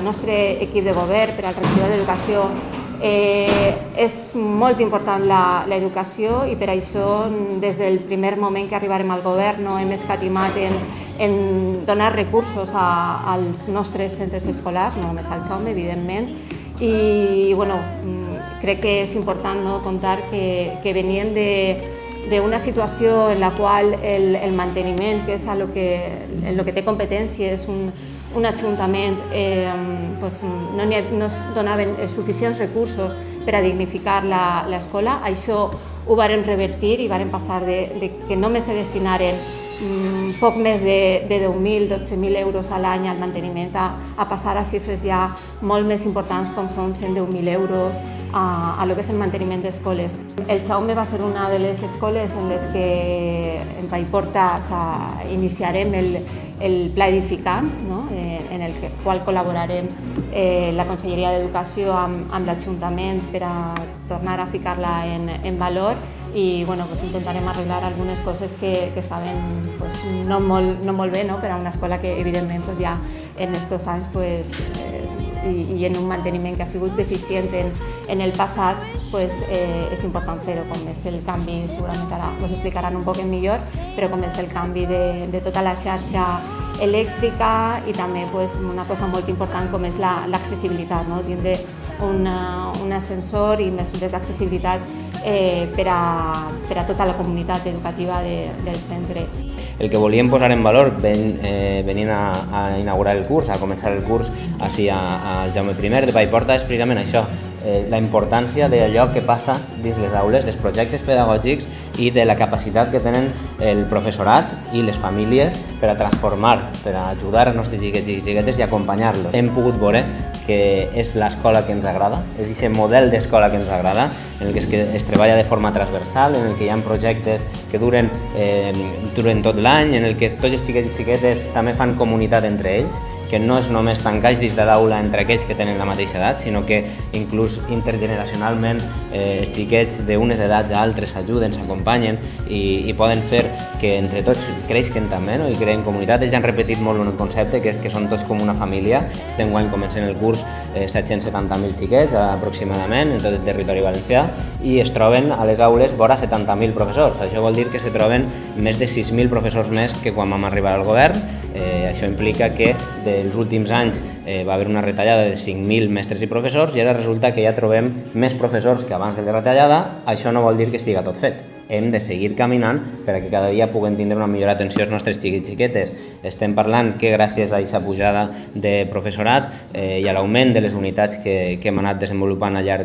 nostre equip de govern, per al regidor d'Educació, és molt important l'educació i per això des del primer moment que arribarem al govern no hem escatimat en donar recursos als nostres centres escolars, no només al Jaume, evidentment, i bueno, crec que és important contar que venien d'una situació en la qual el manteniment, que és en lo que té competència, és un ajuntament, no es donaven suficients recursos per a dignificar l'escola. Això ho vàrem revertir i vàrem passar de que només se destinaren poc més de 10.000, 12.000 euros a l'any al manteniment a passar a xifres ja molt més importants com són 110.000 euros a lo que és el manteniment d'escoles. El Jaume va ser una de les escoles en les que en Paiporta iniciarem el pla edificant, en el qual col·laborarem la Conselleria d'Educació amb l'Ajuntament per a tornar a ficar-la en valor i intentarem arreglar algunes coses que estaven no molt bé per a una escola que evidentment ja en aquests anys i en un manteniment que ha sigut deficient en el passat, és important fer-ho, com és el canvi, segurament ara us explicaran un poc millor, però com és el canvi de tota la xarxa elèctrica i també una cosa molt important com és l'accessibilitat, tindre un ascensor i mesures d'accessibilitat per a tota la comunitat educativa del centre. El que volíem posar en valor venint a inaugurar el curs, a començar el curs així al Jaume I de Paiporta, és precisament això, la importància d'allò que passa dins les aules, dels projectes pedagògics i de la capacitat que tenen el professorat i les famílies per a transformar, per a ajudar els nostres xiquets i xiquetes i acompanyar-los. Hem pogut veure que és l'escola que ens agrada, és aquest model d'escola que ens agrada, en el que es treballa de forma transversal, en el que hi ha projectes que duren tot l'any, en el que tots els xiquets i xiquetes també fan comunitat entre ells, que no és només tancar dins de l'aula entre aquells que tenen la mateixa edat, sinó que inclús intergeneracionalment els xiquets d'unes edats a altres s'ajuden, s'acompanyen i poden fer que entre tots creixen també i creen comunitat. Ells han repetit molt un concepte que és que són tots com una família. D'enguany comencen el curs 770.000 xiquets aproximadament en tot el territori valencià i es troben a les aules vora 70.000 professors. Això vol dir que se troben més de 6.000 professors més que quan vam arribar al govern. Això implica que dels últims anys va haver una retallada de 5.000 mestres i professors i ara resulta que ja trobem més professors que abans de la retallada. Això no vol dir que estiga tot fet. Hem de seguir caminant perquè cada dia puguem tindre una millor atenció als nostres xiquets i xiquetes. Estem parlant que gràcies a aquesta pujada de professorat i a l'augment de les unitats que hem anat desenvolupant al llarg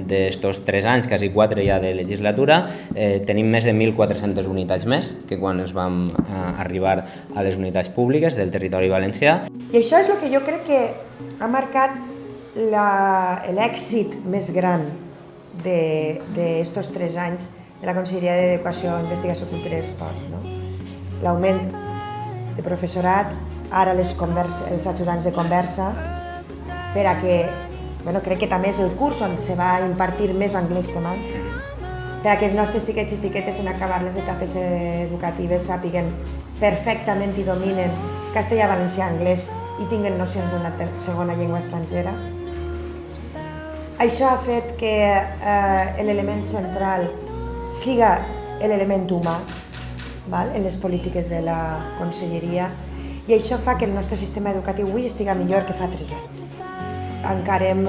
d'estos 3 anys, quasi 4 ja de legislatura, tenim més de 1.400 unitats més que quan ens vam arribar a les unitats públiques del territori valencià. I això és el que jo crec que ha marcat l'èxit més gran d'estos 3 anys de la Conselleria d'Educació, Investigació, Cultura i Esport. L'augment de professorat, ara els ajudants de conversa, per a que, crec que també és el curs on se va impartir més anglès que mai, per a que els nostres xiquets i xiquetes en acabar les etapes educatives sàpiguen perfectament i dominen castellà, valencià, anglès i tinguen nocions d'una segona llengua estrangera. Això ha fet que l'element central siga l'element humà en les polítiques de la Conselleria i això fa que el nostre sistema educatiu avui estiga millor que fa 3 anys. Encarem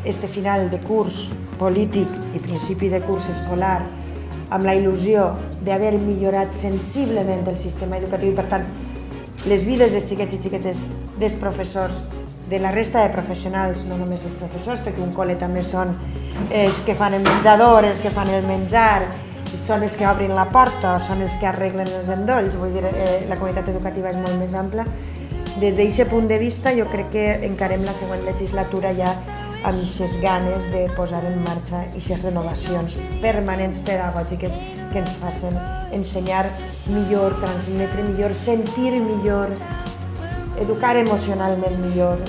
este final de curs polític i principi de curs escolar amb la il·lusió d'haver millorat sensiblement el sistema educatiu i, per tant, les vides dels xiquets i xiquetes dels professors, de la resta de professionals, no només els professors, perquè un col·le també són els que fan el menjador, els que fan el menjar, són els que obrin la porta o són els que arreglen els endolls, vull dir, la comunitat educativa és molt més ampla. Des d'aquest punt de vista jo crec que encarem la següent legislatura ja amb aquestes ganes de posar en marxa aquestes renovacions permanents pedagògiques que ens facin ensenyar millor, transmetre millor, sentir millor, educar emocionalment millor.